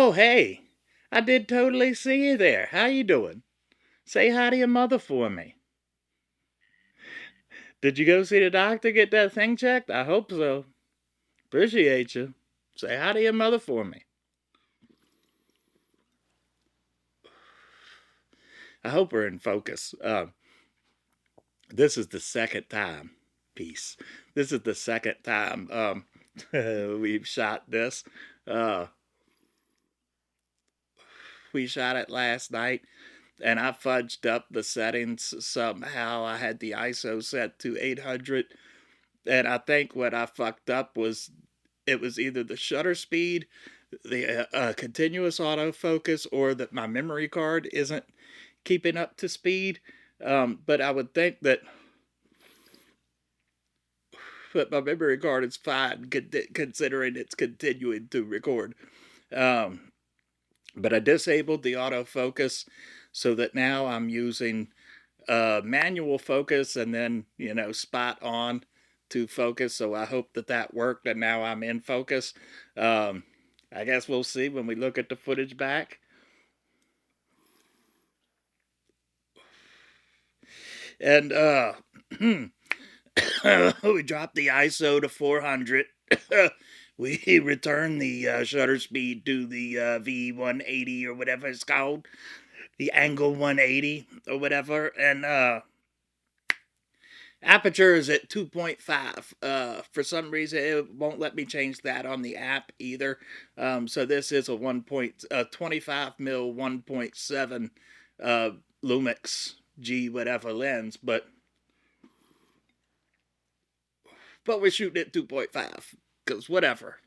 Oh, hey, I did totally see you there. How you doing? Say hi to your mother for me. Did you go see the doctor, get that thing checked? I hope so. Appreciate you. Say hi to your mother for me. I hope we're in focus. This is the second time. Peace. This is the second time we've shot this. Uh, we shot it last night, and I fudged up the settings somehow. I had the ISO set to 800, and I think what I fucked up was it was either the shutter speed, the continuous autofocus, or that my memory card isn't keeping up to speed. But I would think that my memory card is fine considering it's continuing to record. Um, but I disabled the autofocus so that now I'm using manual focus and then, spot on to focus. So I hope that that worked and now I'm in focus. Um, I guess we'll see when we look at the footage back. And we dropped the ISO to 400. We returned the shutter speed to the V180 or whatever it's called, the angle 180 or whatever. And aperture is at 2.5. For some reason, it won't let me change that on the app either. So this is a 25 mil 1.7 Lumix G whatever lens, but we're shooting at 2.5 because whatever.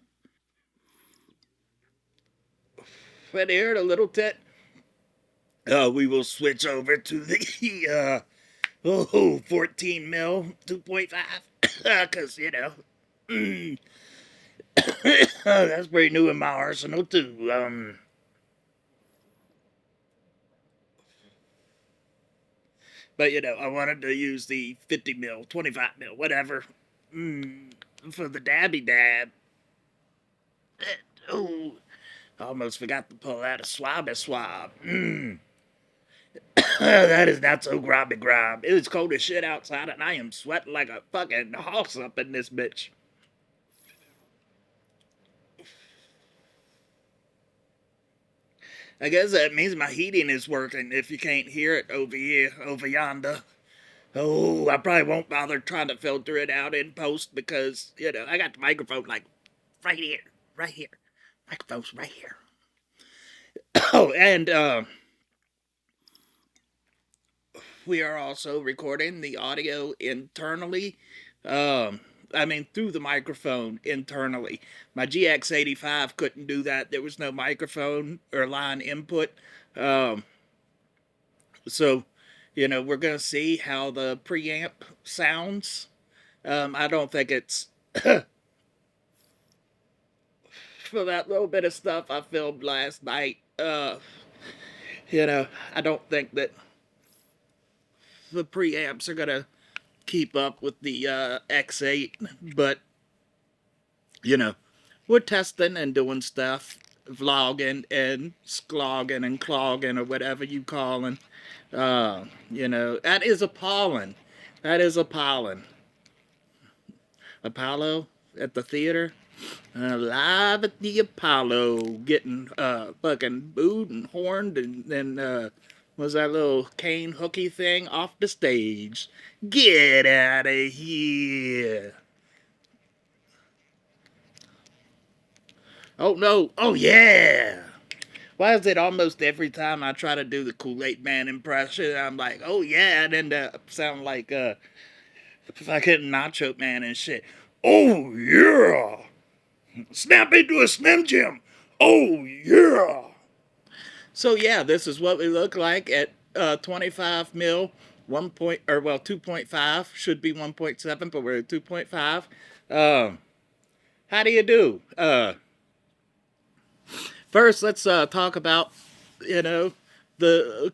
But here, the little tit. We will switch over to the 14 mil 2.5 because that's pretty new in my arsenal too. But I wanted to use the 50 mil, 25 mil, whatever, for the dabby dab. Oh, I almost forgot to pull out a swabby swab. That is not so grobby grob. It is cold as shit outside, and I am sweating like a fucking hoss up in this bitch. I guess that means my heating is working if you can't hear it over here, over yonder. Oh, I probably won't bother trying to filter it out in post because, I got the microphone like right here, right here. Microphone's right here. Oh, and we are also recording the audio internally. Um, I mean, through the microphone internally. My GX5 couldn't do that. There was no microphone or line input. Um, so, we're going to see how the preamp sounds. I don't think it's for that little bit of stuff I filmed last night. I don't think that the preamps are going to keep up with the X8, but you know, we're testing and doing stuff, vlogging and sklogging and clogging or whatever you calling. That is appalling. That is appalling. Apollo at the theater. Live at the Apollo, getting fucking booed and horned, and then was that little cane hooky thing off the stage. Get out of here! Oh no! Oh yeah! Why is it almost every time I try to do the Kool-Aid Man impression, I'm like, oh yeah, and then sound like fucking Nacho Man and shit. Oh yeah! Snap into a Slim Jim! Oh yeah! So yeah, this is what we look like at 25 mil, 2.5 should be 1.7, but we're at 2.5. How do you do? First, let's talk about you know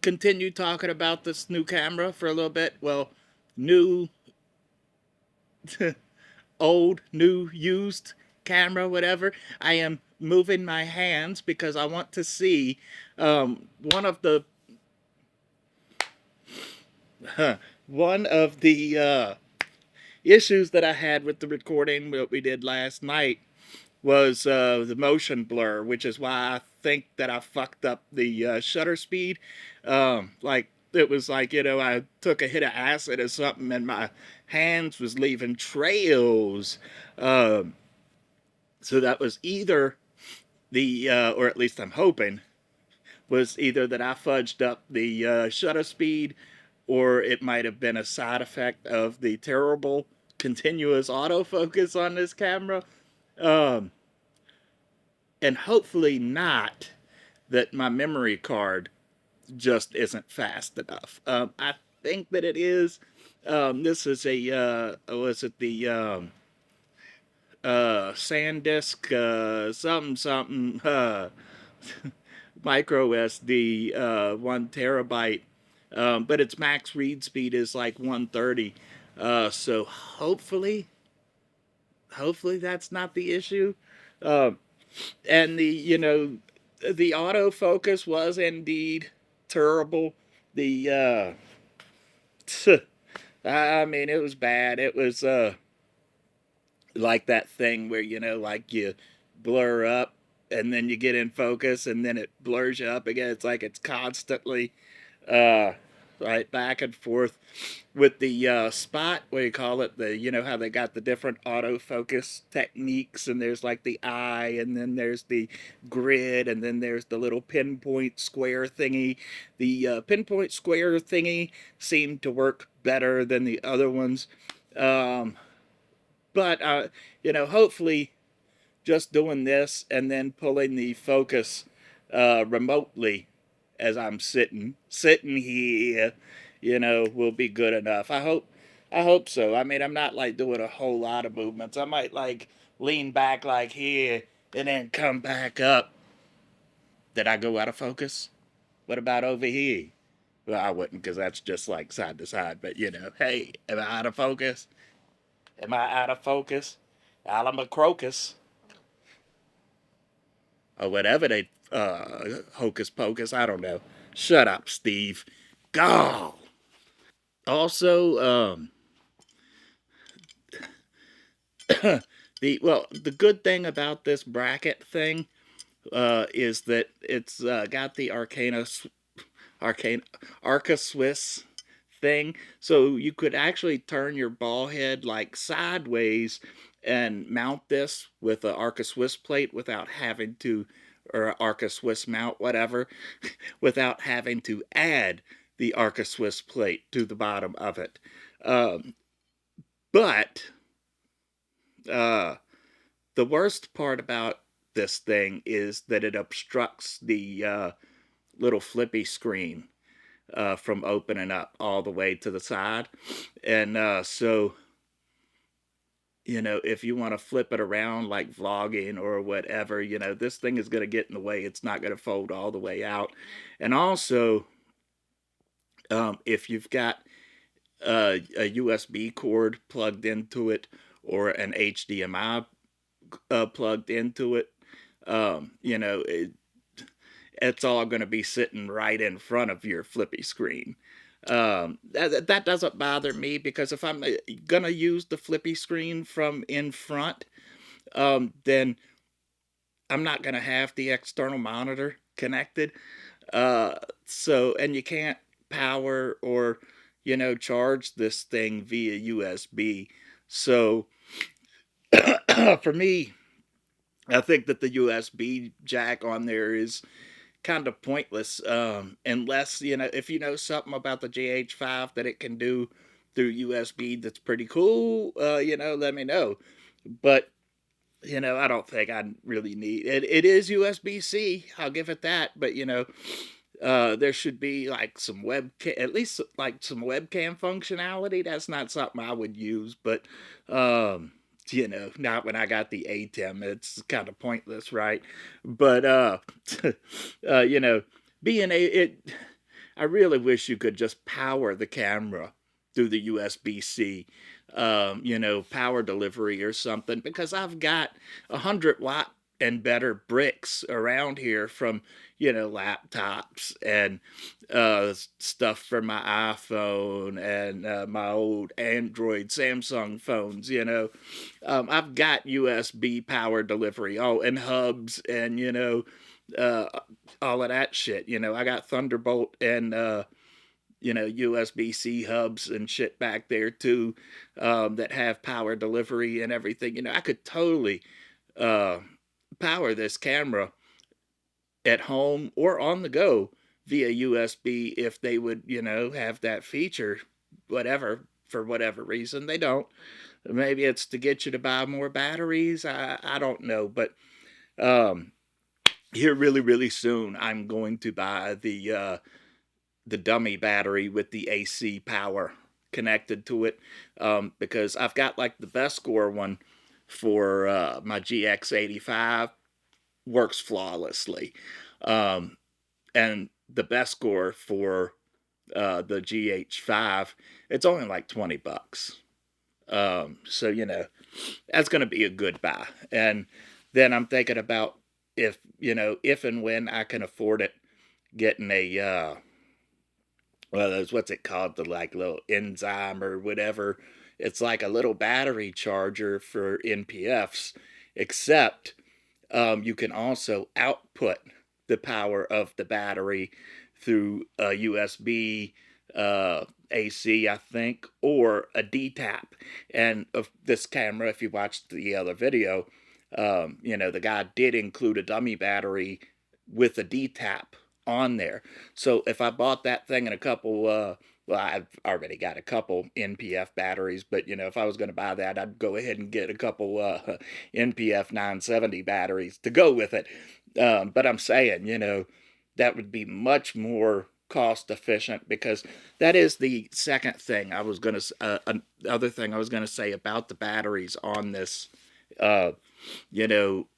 continue talking about this new camera for a little bit. Well, new, old, new, used camera, whatever, I am moving my hands because I want to see one of the one of the issues that I had with the recording that we did last night was the motion blur, which is why I think that I fucked up the shutter speed. Like it was like, I took a hit of acid or something, and my hands was leaving trails. Um, so that was either or at least I'm hoping, was either that I fudged up the shutter speed, or it might have been a side effect of the terrible continuous autofocus on this camera. Um, and hopefully not that my memory card just isn't fast enough. I think that it is. This is a, was it the SanDisk something something micro SD 1 terabyte, but its max read speed is like 130. So hopefully that's not the issue. Um, and the autofocus was indeed terrible. The I mean, it was bad. It was like that thing where like you blur up and then you get in focus and then it blurs you up again. It's like it's constantly uh right back and forth with the spot, what do you call it, the how they got the different autofocus techniques, and there's like the eye, and then there's the grid, and then there's the little pinpoint square thingy. The pinpoint square thingy seemed to work better than the other ones. um but hopefully just doing this and then pulling the focus remotely as I'm sitting here, will be good enough. I hope so. I mean, I'm not like doing a whole lot of movements. I might like lean back like here and then come back up. Did I go out of focus? What about over here? Well, I wouldn't, because that's just like side to side. But hey, am I out of focus? Am I out of focus? Alamacrocus, or whatever they hocus pocus. I don't know. Shut up, Steve. Go. Also, the good thing about this bracket thing is that it's got the arcane Arca Swiss thing, so you could actually turn your ball head like sideways and mount this with an Arca Swiss plate without having to, or Arca Swiss mount, whatever, without having to add the Arca Swiss plate to the bottom of it. Um, but uh, the worst part about this thing is that it obstructs the little flippy screen from opening up all the way to the side. And so, if you want to flip it around like vlogging or whatever, this thing is going to get in the way. It's not going to fold all the way out. And also, if you've got a USB cord plugged into it, or an HDMI plugged into it, it's all going to be sitting right in front of your flippy screen. That doesn't bother me, because if I'm going to use the flippy screen from in front, then I'm not going to have the external monitor connected. Uh, and you can't power or, charge this thing via USB. So for me, I think that the USB jack on there is kind of pointless, unless, if you know something about the GH5 that it can do through USB that's pretty cool, let me know. But I don't think I really need it. It is USB-C, I'll give it that. But there should be like some at least like some webcam functionality. That's not something I would use, but not when I got the ATEM. It's kind of pointless, right? But you know, being I really wish you could just power the camera through the USB-C. power delivery or something, because I've got 100 watt and better bricks around here from, laptops and stuff for my iPhone and my old Android Samsung phones. I've got USB power delivery, and hubs and, uh, all of that shit. I got Thunderbolt and, USB C hubs and shit back there too, that have power delivery and everything. I could totally uh, power this camera at home or on the go via USB if they would, have that feature. Whatever, for whatever reason they don't. Maybe it's to get you to buy more batteries. I don't know, but um, here really really soon I'm going to buy the dummy battery with the AC power connected to it, because I've got like the best score one for my GX85, works flawlessly, um, and the best score for the GH5, it's only like $20. So that's going to be a good buy, and then I'm thinking about, if and when I can afford it, getting a well, there's what's it called, the like little enzyme or whatever. It's like a little battery charger for NPFs, except you can also output the power of the battery through a USB, AC, I think, or a D tap. And of this camera, if you watched the other video, the guy did include a dummy battery with a D tap on there. So if I bought that thing in a couple, well, I've already got a couple NPF batteries, but if I was going to buy that, I'd go ahead and get a couple NPF 970 batteries to go with it. But I'm saying, that would be much more cost efficient, because that is the second thing I was going to, other thing I was going to say about the batteries on this. Uh, you know,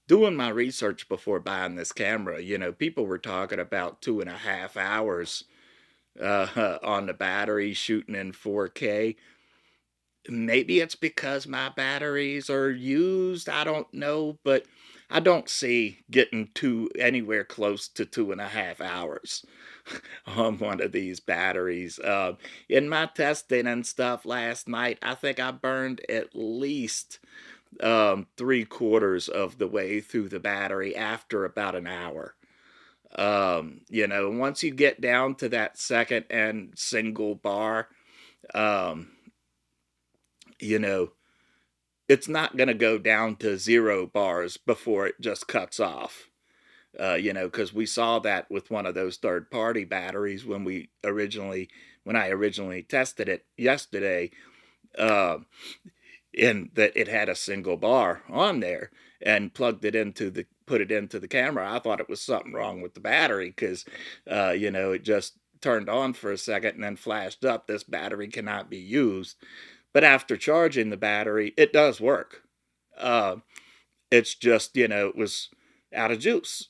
Doing my research before buying this camera, people were talking about 2.5 hours on the battery shooting in 4K. Maybe it's because my batteries are used. I don't know, but I don't see getting to anywhere close to 2.5 hours on one of these batteries. In my testing and stuff last night, I think I burned at least 3/4 of the way through the battery after about an hour. Once you get down to that second and single bar, um, you know, it's not going to go down to 0 bars before it just cuts off. Because we saw that with one of those third-party batteries when I originally tested it yesterday. Uh, in that it had a single bar on there, and put it into the camera. I thought it was something wrong with the battery, because it just turned on for a second and then flashed up, this battery cannot be used. But after charging the battery, it does work. uh, it's just, it was out of juice,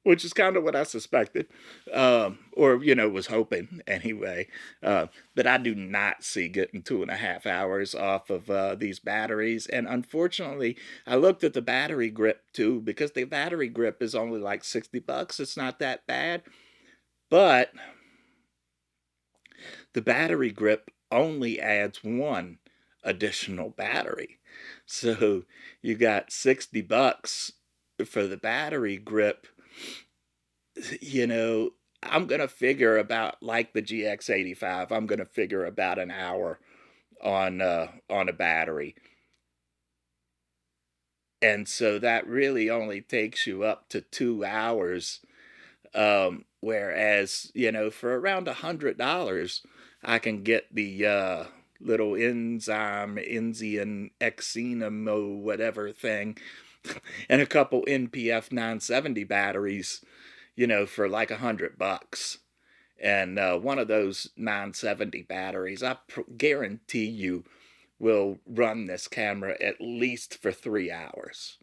which is kind of what I suspected, or, was hoping anyway. But I do not see getting 2.5 hours off of these batteries. And unfortunately, I looked at the battery grip too, because the battery grip is only like $60. It's not that bad. But the battery grip only adds one additional battery. So you got $60 for the battery grip. You know, I'm going to figure about, like the GX85, I'm going to figure about an hour on a battery. And so that really only takes you up to 2 hours. Whereas, for around $100, I can get the little Enzian Exenimo whatever thing, and a couple NPF 970 batteries, for like $100. And one of those 970 batteries, I guarantee you, will run this camera at least for 3 hours,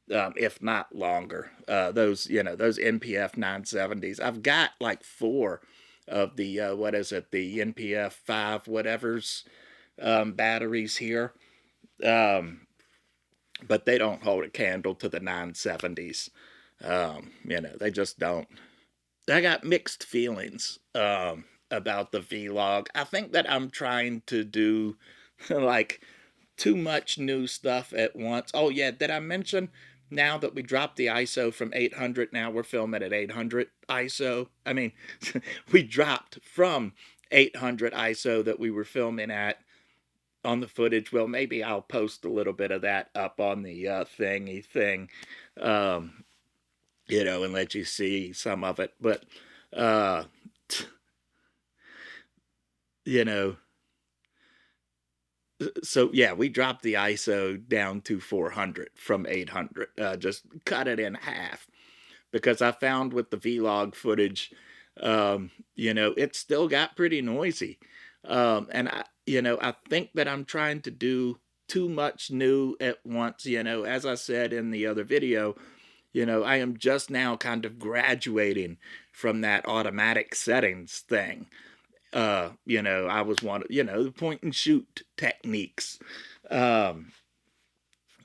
if not longer. Those NPF 970s, I've got like four of the what is it, the NPF 5 whatever's batteries here. Um, but they don't hold a candle to the 970s. They just don't. I got mixed feelings about the vlog. I think that I'm trying to do like too much new stuff at once. Oh yeah, did I mention now that we dropped the ISO from 800? Now we're filming at 800 ISO. I mean, we dropped from 800 ISO that we were filming at on the footage. Well, maybe I'll post a little bit of that up on the thingy thing, um, and let you see some of it. But uh, you know, so yeah, we dropped the ISO down to 400 from 800. Just cut it in half because I found with the vlog footage, it still got pretty noisy, and I think that I'm trying to do too much new at once. As I said in the other video, I am just now kind of graduating from that automatic settings thing. I was one, the point and shoot techniques. Um,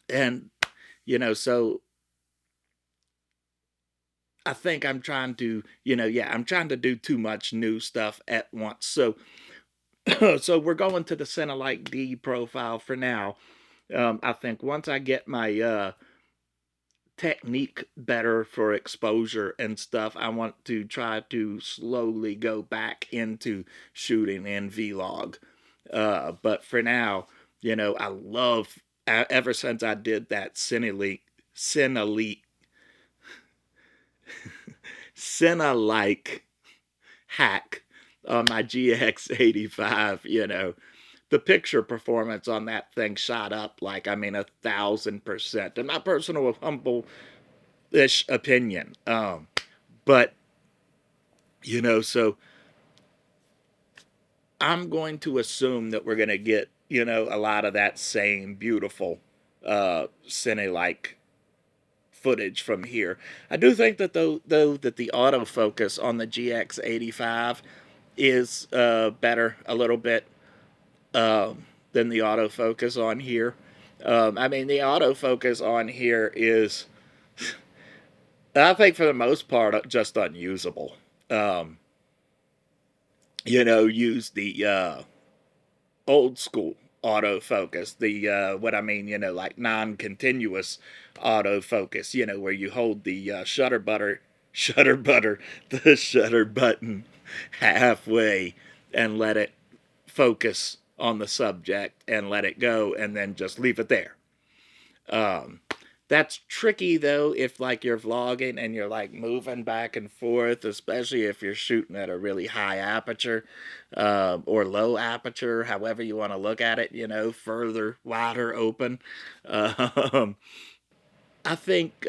and, so I think I'm trying to, I'm trying to do too much new stuff at once. So, so we're going to the Cinelike D profile for now. I think once I get my technique better for exposure and stuff, I want to try to slowly go back into shooting in vlog. But for now, I love, ever since I did that Cinelike hack on my GX85, the picture performance on that thing shot up like, I mean, 1,000%. In my personal humble-ish opinion. But, so I'm going to assume that we're going to get, a lot of that same beautiful Cinelike footage from here. I do think that though that the autofocus on the GX85 is better a little bit than the autofocus on here. I mean, the autofocus on here is, I think for the most part, just unusable. Um, use the old school autofocus, the what I mean, like non-continuous autofocus, where you hold the the shutter button halfway and let it focus on the subject and let it go and then just leave it there. Um, that's tricky though if like you're vlogging and you're like moving back and forth, especially if you're shooting at a really high aperture or low aperture, however you want to look at it, further, wider, open. Um, I think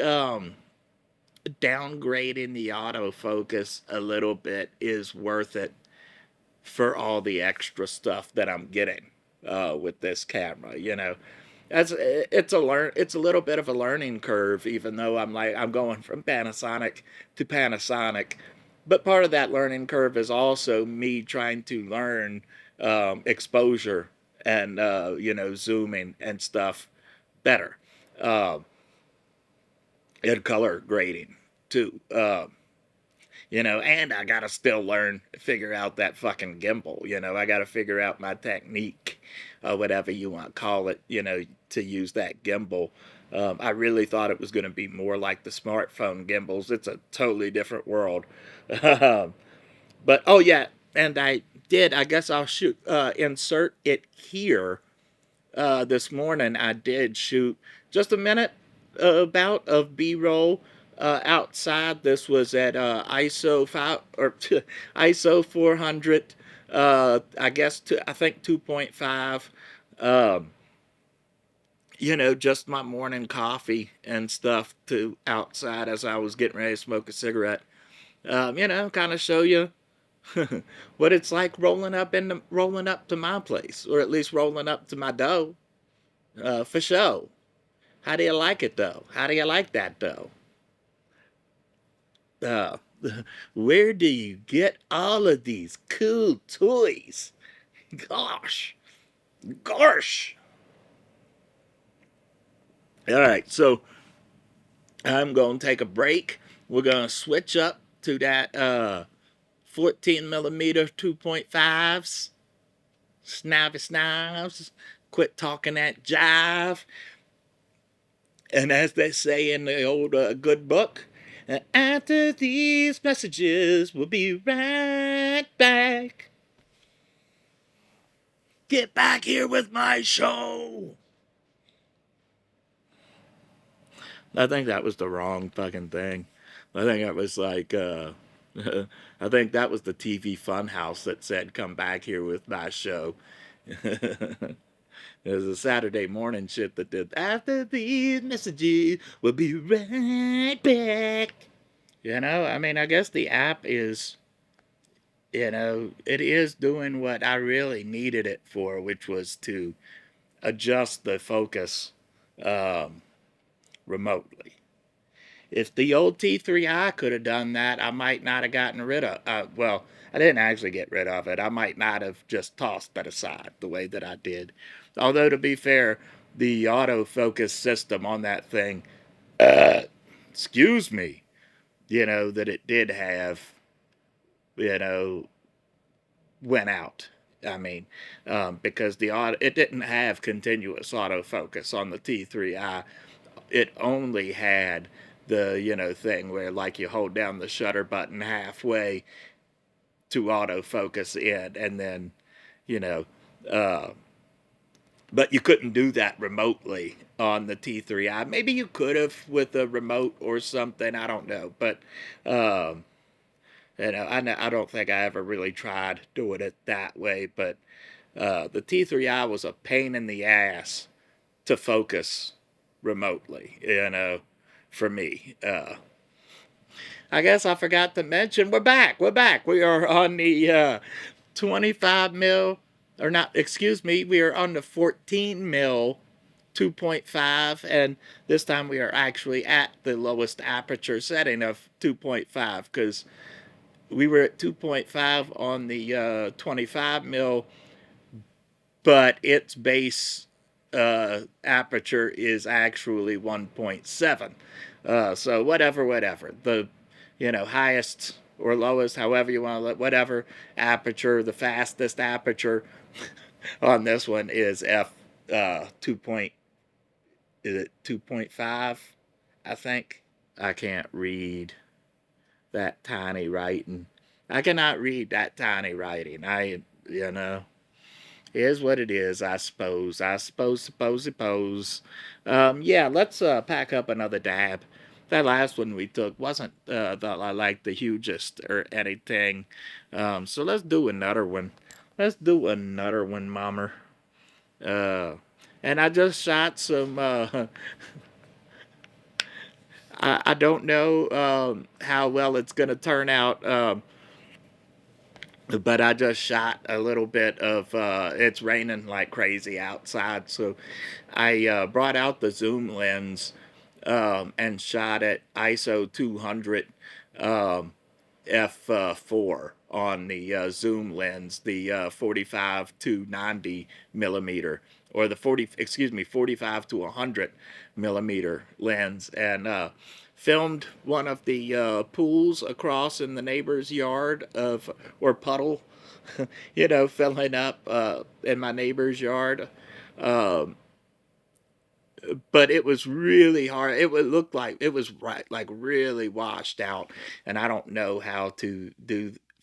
downgrading the autofocus a little bit is worth it for all the extra stuff that I'm getting with this camera. It's a little bit of a learning curve, even though I'm going from Panasonic to Panasonic. But part of that learning curve is also me trying to learn exposure and zooming and stuff better, uh, and color grading too. And I gotta still figure out that fucking gimbal. I gotta figure out my technique, or whatever you want to call it, to use that gimbal. I really thought it was going to be more like the smartphone gimbals. It's a totally different world. But, oh yeah, and I guess I'll insert it here. This morning I did shoot just a minute about of B-roll outside. This was at ISO 5 or ISO 400. I think 2.5. Um, just my morning coffee and stuff to outside as I was getting ready to smoke a cigarette. Kind of show you what it's like rolling up to my place, or at least rolling up to my dough, for show. How do you like it though? How do you like that though? Where do you get all of these cool toys? Gosh, gosh. All right, so I'm going to take a break. We're going to switch up to that 14 millimeter 2.5s. Snivy snivs. Quit talking that jive. And as they say in the old good book, after these messages, we'll be right back. Get back here with my show. I think that was the wrong fucking thing. I think it was like, I think that was the TV Funhouse that said, come back here with my show. It was a Saturday morning shit that did, after these messages, we'll be right back. I mean, I guess the app is, it is doing what I really needed it for, which was to adjust the focus um, remotely. If the old T3i could have done that, I might not have gotten rid of. Well, I didn't actually get rid of it. I might not have just tossed it aside the way that I did. Although to be fair, the autofocus system on that thing, uh, excuse me, that it did have, you know, went out. I mean, because it didn't have continuous autofocus on the T3i. It only had the thing where like you hold down the shutter button halfway to autofocus in, and then you know, uh, but you couldn't do that remotely on the T3i. Maybe you could have with a remote or something. I don't know, but um, I don't think I ever really tried doing it that way. But the T3i was a pain in the ass to focus remotely, for me. I guess I forgot to mention we're back. We're back. We are on the 25 mil, or not, excuse me, we are on the 14 mil 2.5, and this time we are actually at the lowest aperture setting of 2.5 because we were at 2.5 on the 25 mil, but its base aperture is actually 1.7. So whatever. The highest or lowest, however you want to let, whatever aperture, the fastest aperture on this one is f 2. Is it 2.5? I think. I can't read that tiny writing. I cannot read that tiny writing. Is what it is, I suppose. Suppose. Yeah, let's pack up another dab. That last one we took wasn't like the hugest or anything. So let's do another one. Let's do another one, mommer. Uh, and I just shot some. I don't know how well it's gonna turn out. But I just shot a little bit of it's raining like crazy outside, so I brought out the zoom lens and shot at ISO 200 um, f4 on the zoom lens, the 45 to 90 millimeter, or the 45 to 100 millimeter lens, and filmed one of the pools across in the neighbor's yard or puddle, filling up in my neighbor's yard. Um, but it was really hard. It would look like it was right, like really washed out, and I don't know how to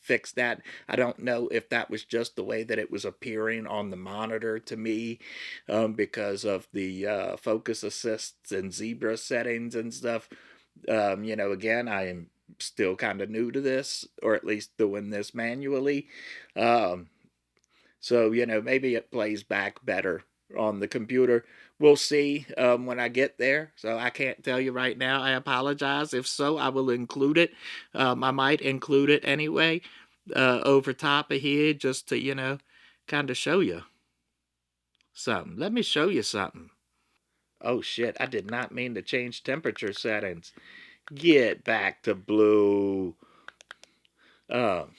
fix that. I don't know if that was just the way that it was appearing on the monitor to me, because of the focus assists and zebra settings and stuff. Again, I am still kind of new to this, or at least doing this manually. Um, so, maybe it plays back better on the computer. We'll see when I get there. So I can't tell you right now. I apologize. If so, I will include it. I might include it anyway over top of here just to, kind of show you something. Let me show you something. Oh shit, I did not mean to change temperature settings. Get back to blue. Um,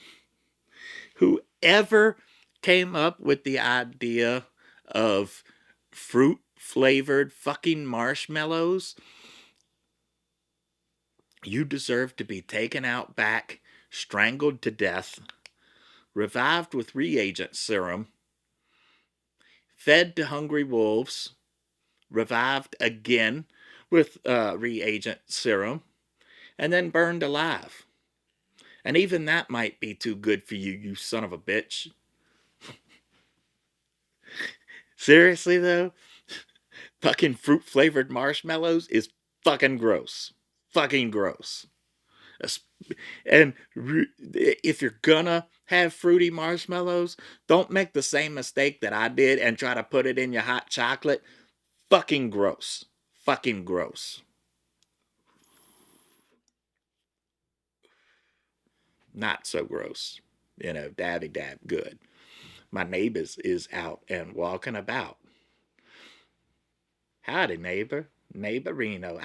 Whoever came up with the idea of fruit flavored fucking marshmallows, you deserve to be taken out back, strangled to death, revived with reagent serum, fed to hungry wolves, revived again with reagent serum, and then burned alive. And even that might be too good for you, you son of a bitch. Seriously, though, fucking fruit flavored marshmallows is fucking gross. Fucking gross. And if you're gonna have fruity marshmallows, don't make the same mistake that I did and try to put it in your hot chocolate. Fucking gross. Fucking gross. Not so gross. You know, dabby dab good. My neighbors is out and walking about. Howdy, neighbor. Neighborino.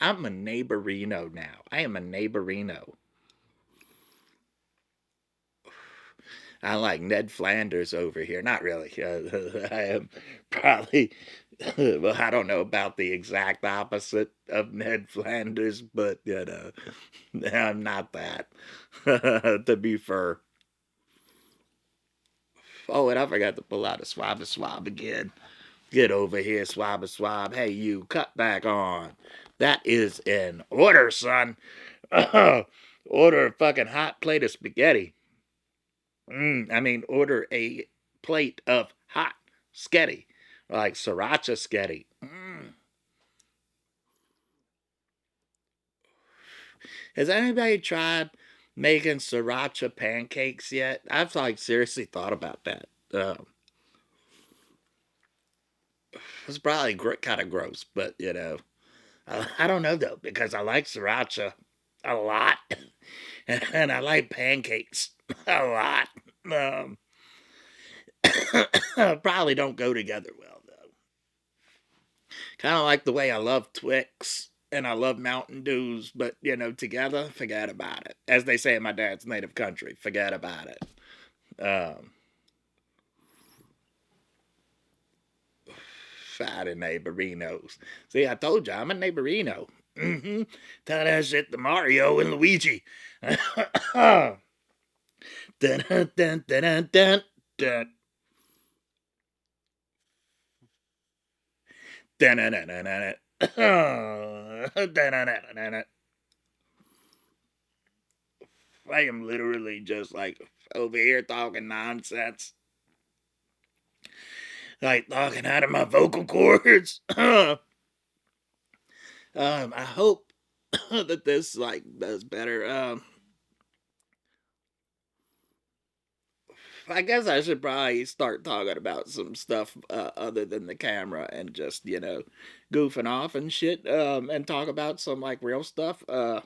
I'm a neighborino now. I am a neighborino. I like Ned Flanders over here. Not really. I am probably, well, I don't know about the exact opposite of Ned Flanders, but, you know, I'm not that, to be fair. Oh, and I forgot to pull out a swab again. Get over here, swab. Hey, you, cut back on. That is an order, son. Order a fucking hot plate of spaghetti. Order a plate of hot sketty, like sriracha sketty. Has anybody tried making sriracha pancakes yet? I've like seriously thought about that. It's probably kind of gross, but you know, I don't know though because I like sriracha a lot, and I like pancakes a lot. Um, Probably don't go together well though. Kind of like the way I love Twix and I love Mountain Dews, but you know, together, forget about it. As they say in my dad's native country, forget about it. Friday neighborinos. See, I told you I'm a neighborino. Mm-hmm. Tell that shit to Mario and Luigi. Dun, dun, dun, dun, dun, dun. Dun, dun, dun, dun, dun. Dun, dun, dun, dun, dun. I am literally just like over here talking nonsense. Like talking out of my vocal cords. I hope that this like does better. I guess I should probably start talking about some stuff other than the camera and just you know goofing off and shit. And talk about some like real stuff. Well,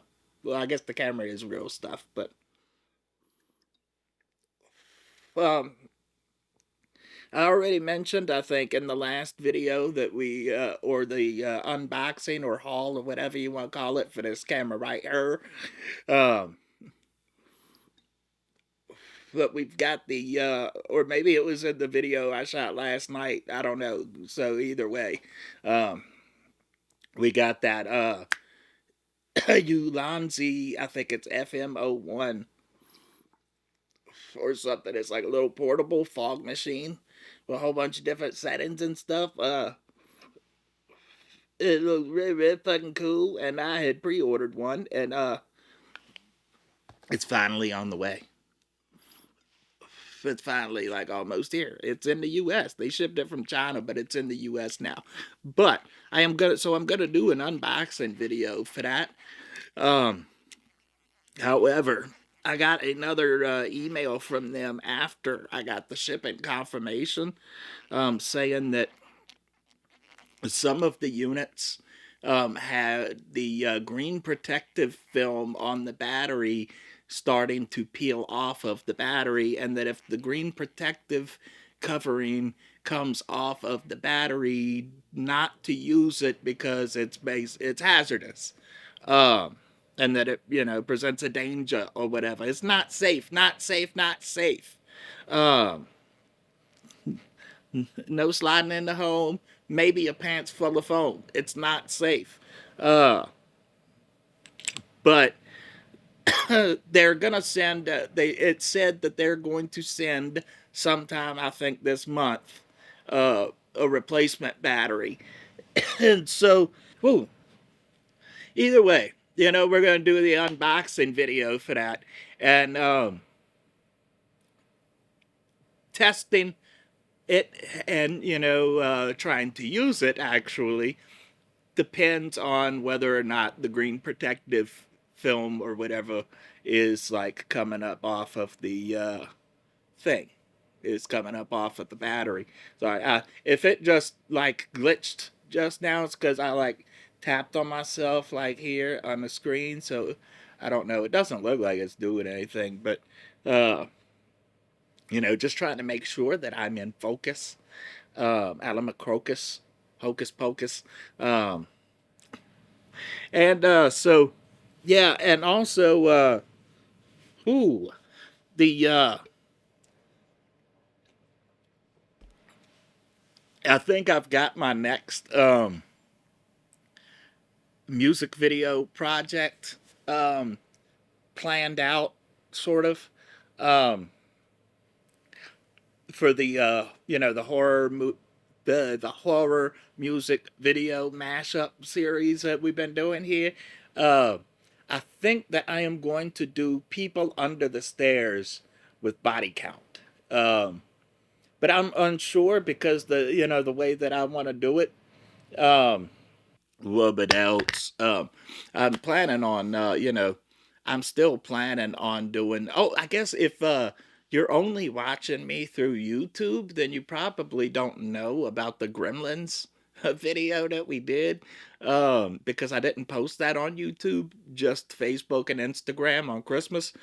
I guess the camera is real stuff, but um, I already mentioned, I think, in the last video that or the unboxing or haul or whatever you want to call it for this camera right here. Um, but we've got or maybe it was in the video I shot last night. I don't know. So either way, um, we got that Ulanzi, I think it's FM01 or something. It's like a little portable fog machine with a whole bunch of different settings and stuff. It looked really, really fucking cool, and I had pre-ordered one, and it's finally on the way. It's finally like almost here. It's in the U.S. They shipped it from China, but it's in the U.S. now. But I'm gonna do an unboxing video for that. Um, However, I got another email from them after I got the shipping confirmation, saying that some of the units had the green protective film on the battery starting to peel off of the battery, and that if the green protective covering comes off of the battery, not to use it because it's hazardous. Um, and that it, presents a danger or whatever. It's not safe, not safe, not safe. Um, no sliding in the home, maybe a pants full of foam. It's not safe. Uh, but they're gonna send. It said that they're going to send sometime, I think this month, a replacement battery. And so, whew, either way, we're gonna do the unboxing video for that, and testing it, and trying to use it actually depends on whether or not the green protective film or whatever is like coming up off of the thing, is coming up off of the battery. So if it just like glitched just now, it's because I like tapped on myself like here on the screen. So I don't know. It doesn't look like it's doing anything, but just trying to make sure that I'm in focus. Alamacrocus, hocus pocus. And so yeah, and also ooh, the I think I've got my next music video project planned out, sort of, um, for the the the horror music video mashup series that we've been doing here. Uh, I think that I am going to do People Under the Stairs with body count. But I'm unsure because the way that I want to do it. Um, a little bit else. I'm planning on, I'm still planning on doing. Oh, I guess if you're only watching me through YouTube, then you probably don't know about the Gremlins video that we did, because I didn't post that on YouTube, just Facebook and Instagram on Christmas.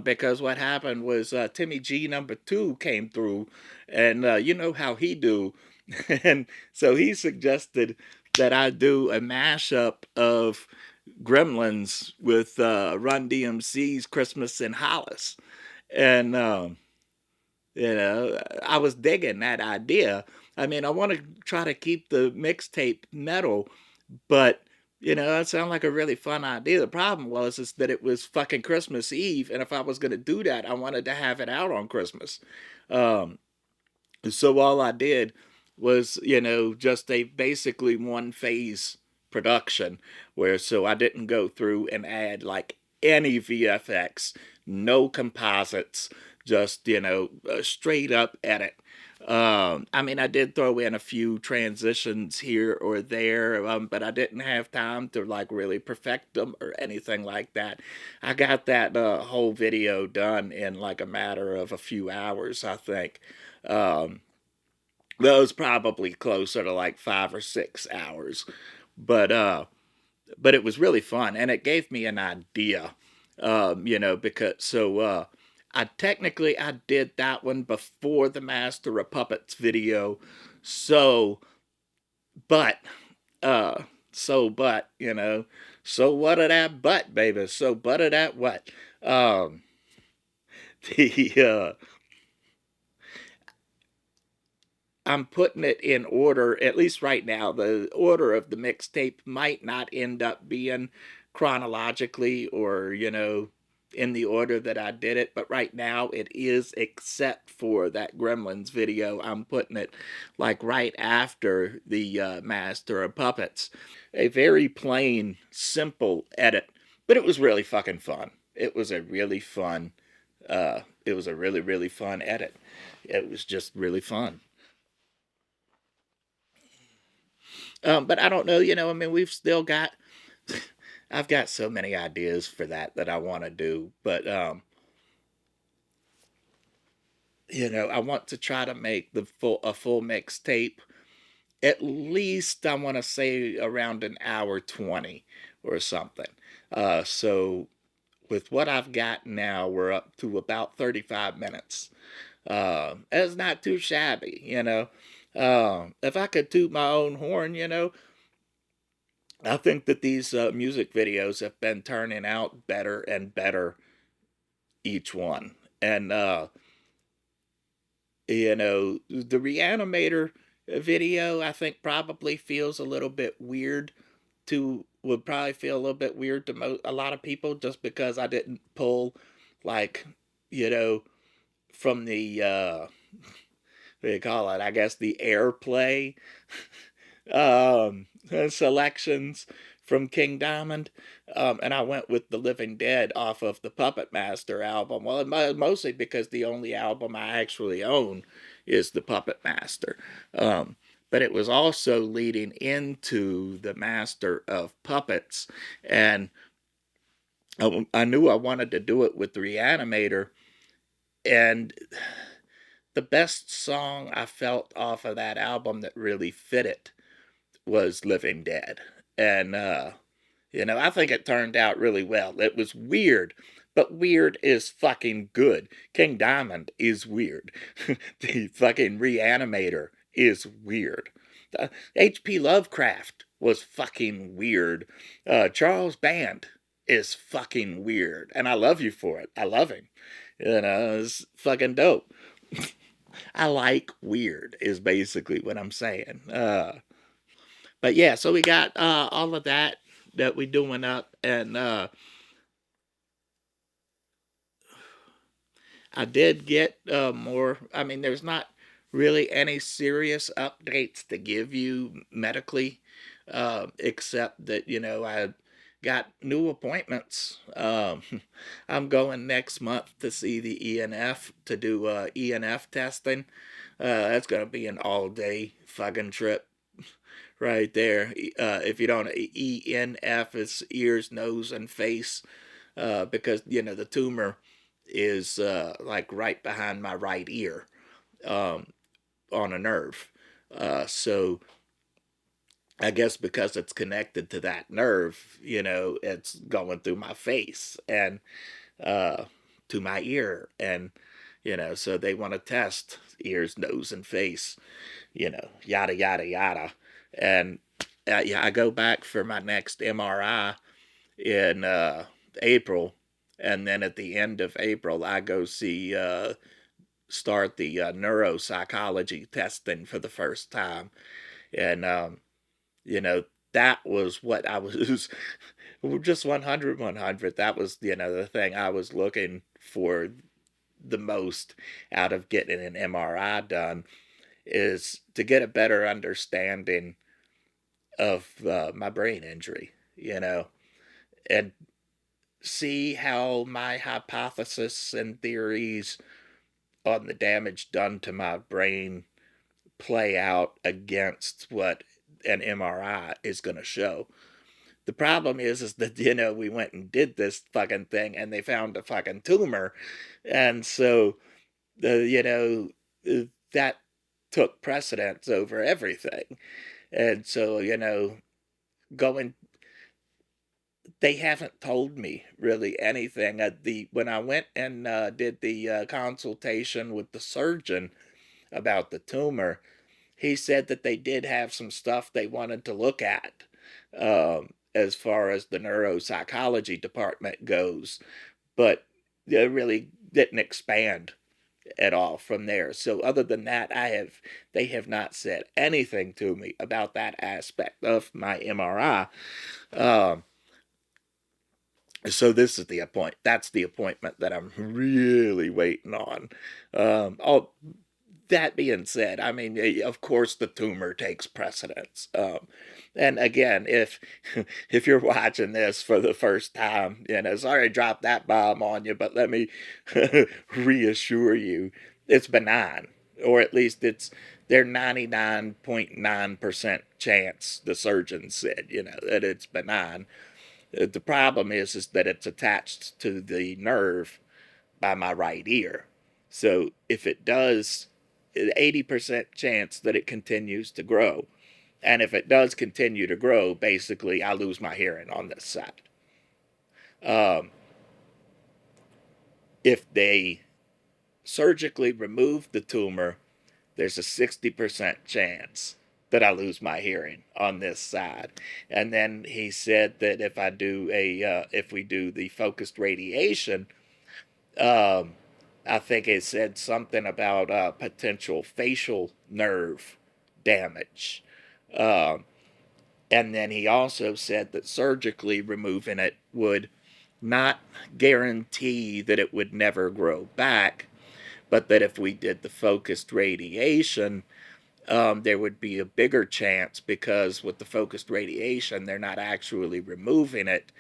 Because what happened was Timmy G #2 came through, and you know how he do, and so he suggested that I do a mashup of Gremlins with Run DMC's Christmas in Hollis. And, I was digging that idea. I mean, I want to try to keep the mixtape metal, but, that sounded like a really fun idea. The problem was is that it was fucking Christmas Eve, and if I was going to do that, I wanted to have it out on Christmas. Um, so all I did was, just a basically one phase production, where so I didn't go through and add like any VFX, no composites, just, a straight up edit. I mean, I did throw in a few transitions here or there, but I didn't have time to like really perfect them or anything like that. I got that whole video done in like a matter of a few hours, I think. Um, that was probably closer to like 5 or 6 hours, but but it was really fun, and it gave me an idea, because I did that one before the Master of Puppets video, so but uh but so what of that butt, baby? So but of that what? Um, the I'm putting it in order, at least right now. The order of the mixtape might not end up being chronologically or, in the order that I did it, but right now it is, except for that Gremlins video. I'm putting it like right after the Master of Puppets. A very plain, simple edit, but it was really fucking fun. It was a really fun, it was a really, really fun edit. It was just really fun. But I don't know, I mean, we've still got, I've got so many ideas for that I want to do, but, I want to try to make a full mixtape. At least I want to say around an hour 20 or something. So with what I've got now, we're up to about 35 minutes. It's not too shabby. If I could toot my own horn, I think that these music videos have been turning out better and better each one. And, the Reanimator video, I think, probably feels a little bit weird would probably feel a little bit weird to a lot of people just because I didn't pull, like, you know, from the, what do you call it? I guess the airplay selections from King Diamond. And I went with The Living Dead off of the Puppet Master album. Well, mostly because the only album I actually own is the Puppet Master. Um, but it was also leading into the Master of Puppets. And I knew I wanted to do it with the Reanimator. And the best song I felt off of that album that really fit it was Living Dead. And, I think it turned out really well. It was weird, but weird is fucking good. King Diamond is weird. The fucking Reanimator is weird. H.P. Lovecraft was fucking weird. Charles Band is fucking weird. And I love you for it. I love him. It's fucking dope. I like weird, is basically what I'm saying. But yeah, so we got all of that we doing up, and I did get more. I mean, there's not really any serious updates to give you medically, except that I got new appointments. I'm going next month to see the ENF to do ENF testing. That's gonna be an all-day fucking trip right there. If you don't, ENF is ears, nose, and face, because the tumor is like right behind my right ear, um, on a nerve. So I guess because it's connected to that nerve, it's going through my face and uh, to my ear, and so they want to test ears, nose, and face, yada yada yada, and yeah, I go back for my next MRI in April, and then at the end of April, I go see start the neuropsychology testing for the first time, and you know that was what I was just 100 100. That was the thing I was looking for the most out of getting an MRI done, is to get a better understanding of my brain injury, and see how my hypothesis and theories on the damage done to my brain play out against what an MRI is going to show. The problem is that we went and did this fucking thing and they found a fucking tumor, and so the that took precedence over everything, and so going they haven't told me really anything. The When I went and did the consultation with the surgeon about the tumor, he said that they did have some stuff they wanted to look at, as far as the neuropsychology department goes, but they really didn't expand at all from there. So other than that, they have not said anything to me about that aspect of my MRI. Um, so this is the appointment. That's the appointment that I'm really waiting on. Oh, that being said, I mean, of course, the tumor takes precedence. And again, if you're watching this for the first time, sorry I dropped that bomb on you, but let me reassure you, it's benign, or at least it's their 99.9% chance. The surgeon said, that it's benign. The problem is that it's attached to the nerve by my right ear. So if it does, 80% chance that it continues to grow. And if it does continue to grow, basically I lose my hearing on this side. Um, if they surgically remove the tumor, there's a 60% chance that I lose my hearing on this side. And then he said that if we do the focused radiation, um, I think it said something about potential facial nerve damage. Um, and then he also said that surgically removing it would not guarantee that it would never grow back, but that if we did the focused radiation, there would be a bigger chance, because with the focused radiation, they're not actually removing it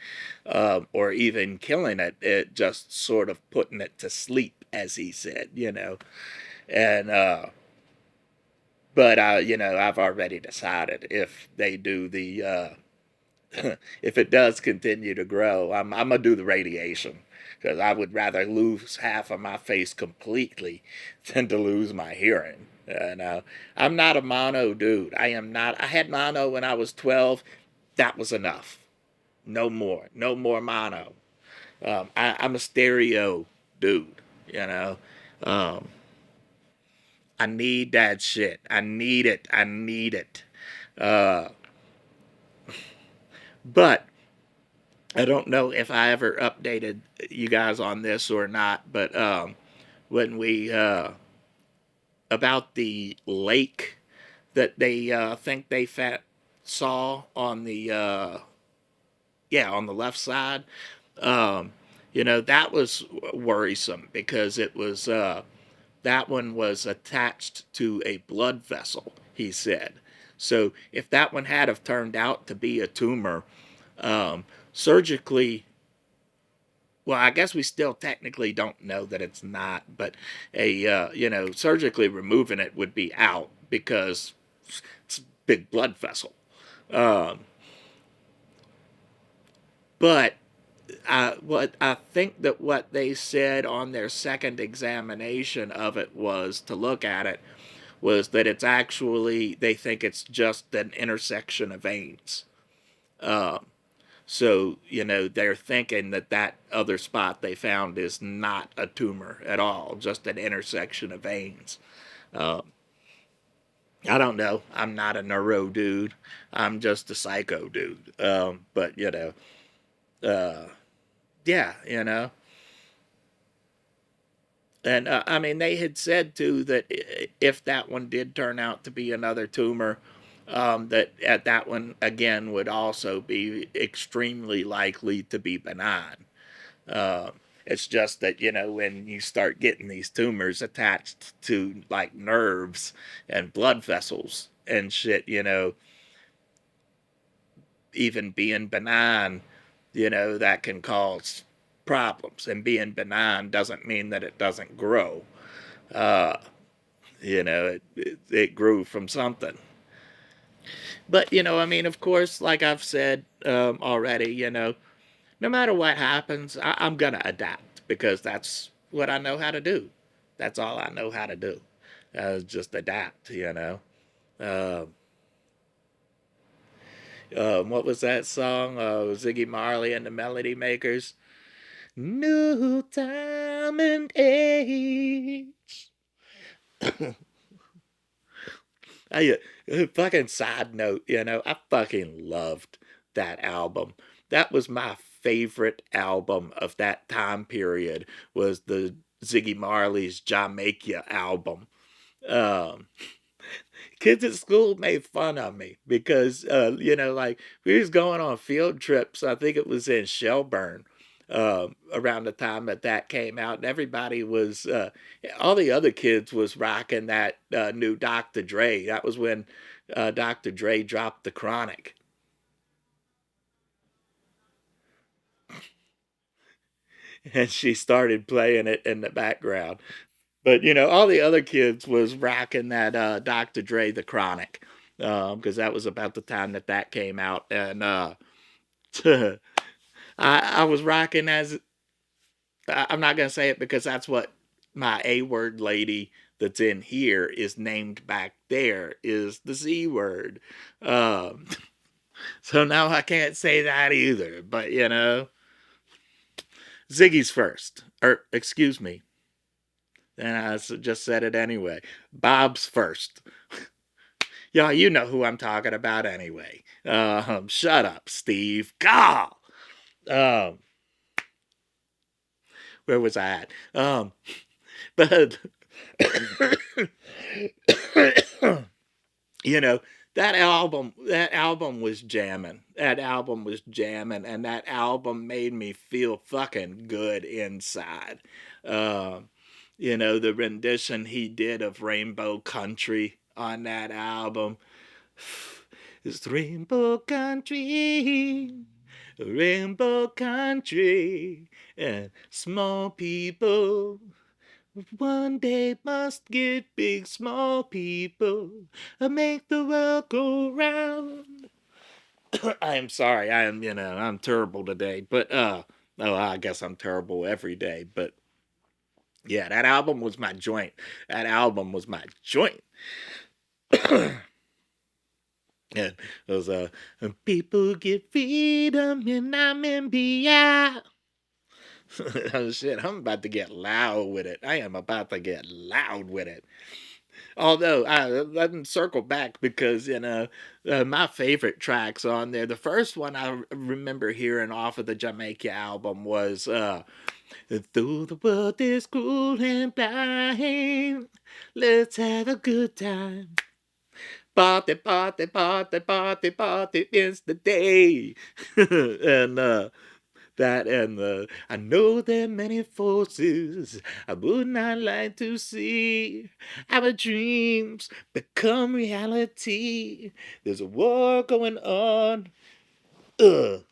or even killing it, it just sort of putting it to sleep, as he said, And, but, I've already decided if they do if it does continue to grow, I'm going to do the radiation, because I would rather lose half of my face completely than to lose my hearing. I'm not a mono dude. I am not. I had mono when I was 12. That was enough. No more. No more mono. I'm a stereo dude. You know, um, I need that shit. I need it. I need it. Uh, but I don't know if I ever updated you guys on this or not. But when we about the lake that they think they saw on the on the left side. Um, that was worrisome, because it was that one was attached to a blood vessel, he said. So if that one had have turned out to be a tumor, surgically, well, I guess we still technically don't know that it's not, but surgically removing it would be out, because it's a big blood vessel. Um, but what I think that what they said on their second examination of it was to look at it was that it's actually, they think it's just an intersection of veins. Um, so they're thinking that that other spot they found is not a tumor at all, just an intersection of veins. Um, I don't know. I'm not a neuro dude. I'm just a psycho dude. But uh, yeah, And I mean, they had said too that if that one did turn out to be another tumor, that at that one again would also be extremely likely to be benign. Uh, it's just that when you start getting these tumors attached to like nerves and blood vessels and shit, even being benign, that can cause problems. And being benign doesn't mean that it doesn't grow. Uh, it grew from something. But, I mean, of course, like I've said already, no matter what happens, I'm going to adapt, because that's what I know how to do. That's all I know how to do. Just adapt. Uh, what was that song? Ziggy Marley and the Melody Makers. New time and age. Fucking side note, I fucking loved that album. That was my favorite album of that time period. Was the Ziggy Marley's Jamaica album. Um, Kids at school made fun of me because like we was going on field trips. I think it was in Shelburne. Around the time that came out, and everybody was all the other kids was rocking that new Dr. Dre. That was when Dr. Dre dropped the Chronic, and she started playing it in the background. But all the other kids was rocking that Dr. Dre the Chronic, because that was about the time that came out, and I was rocking as I'm not gonna say it because that's what my A word lady that's in here is named back there is the Z word. Um, so now I can't say that either. But Ziggy's first, or excuse me, and I just said it anyway. Bob's first. Yeah, you know who I'm talking about anyway. Shut up, Steve. God. Um, where was I at? But you know, that album was jamming. That album was jamming, and that album made me feel fucking good inside. Um, the rendition he did of Rainbow Country on that album. It's Rainbow Country, Rainbow Country, and small people one day must get big, small people make the world go round. I am sorry. I'm terrible today, but oh, I guess I'm terrible every day. But yeah, that album was my joint. That album was my joint. And those people get freedom in Namibia. Oh shit, I'm about to get loud with it. I am about to get loud with it. Although let me circle back because my favorite tracks on there. The first one I remember hearing off of the Jamaica album was "Though the world is cruel and blind, let's have a good time. Party, party, party, party, party, it's the day." And that and the I know there are many forces I would not like to see our dreams become reality. There's a war going on. Ugh.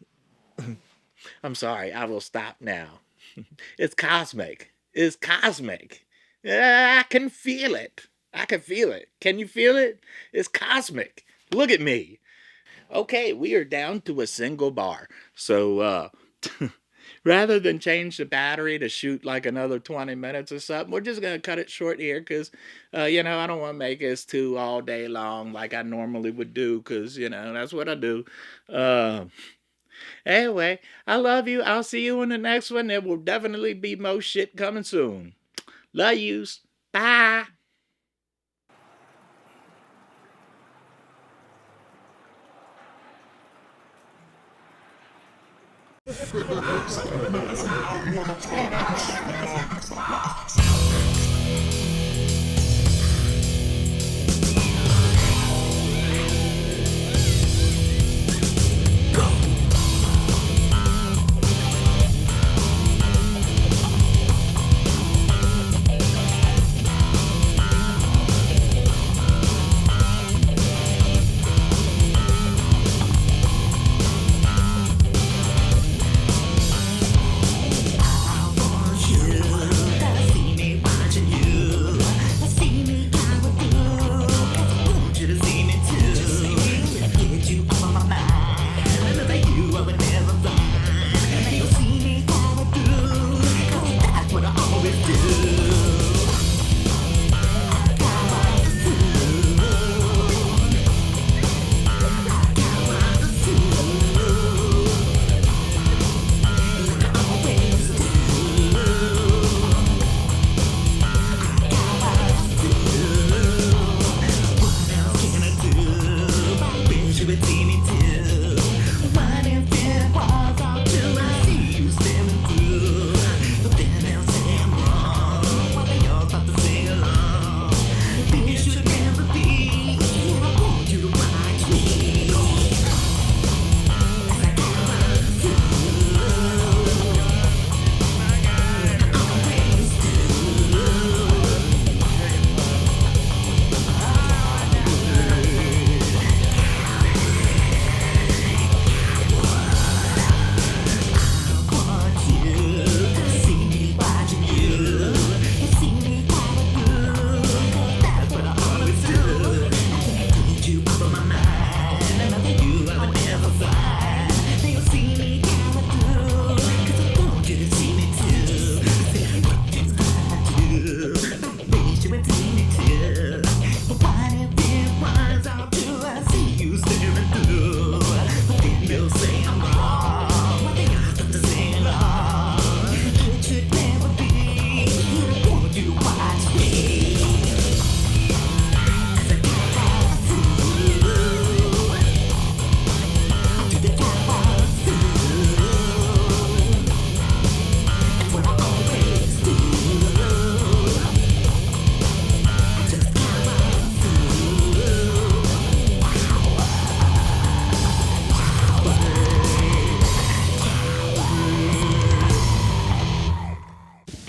I'm sorry, I will stop now. It's cosmic. It's cosmic. I can feel it. I can feel it. Can you feel it? It's cosmic. Look at me. Okay, we are down to a single bar. So rather than change the battery to shoot like another 20 minutes or something, we're just going to cut it short here because, I don't want to make this too all day long like I normally would do because, that's what I do. Uh, anyway, I love you. I'll see you in the next one. There will definitely be more shit coming soon. Love yous. Bye.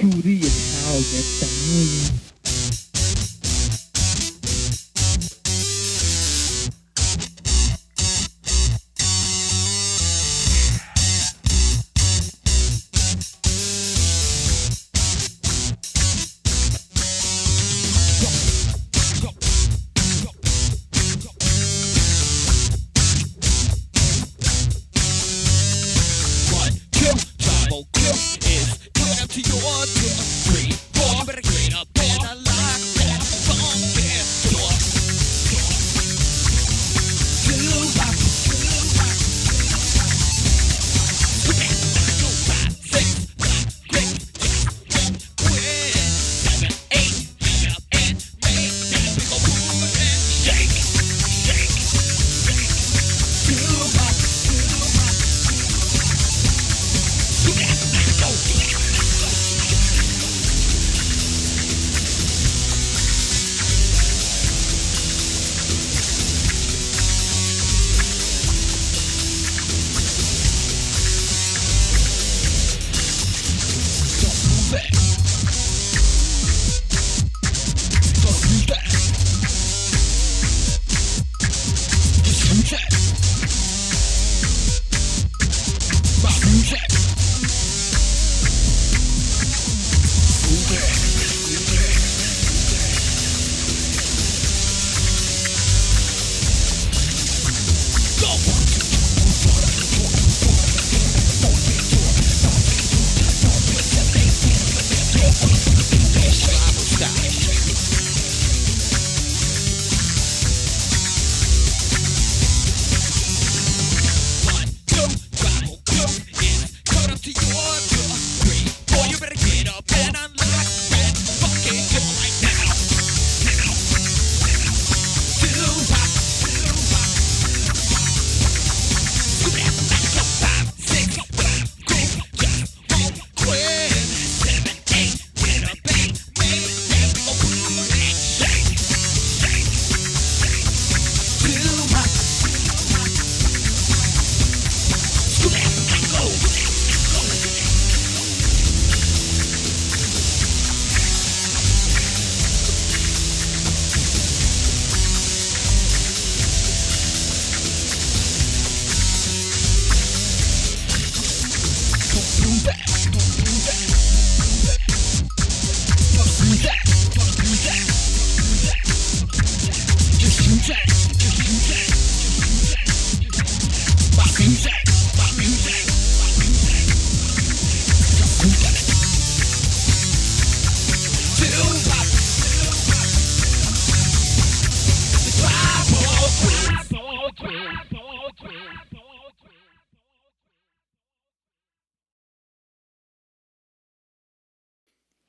Booty is how get down.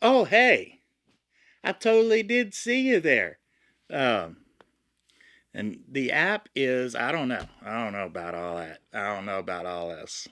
Oh, hey, I totally did see you there. Um, and the app is, I don't know. I don't know about all that. I don't know about all this.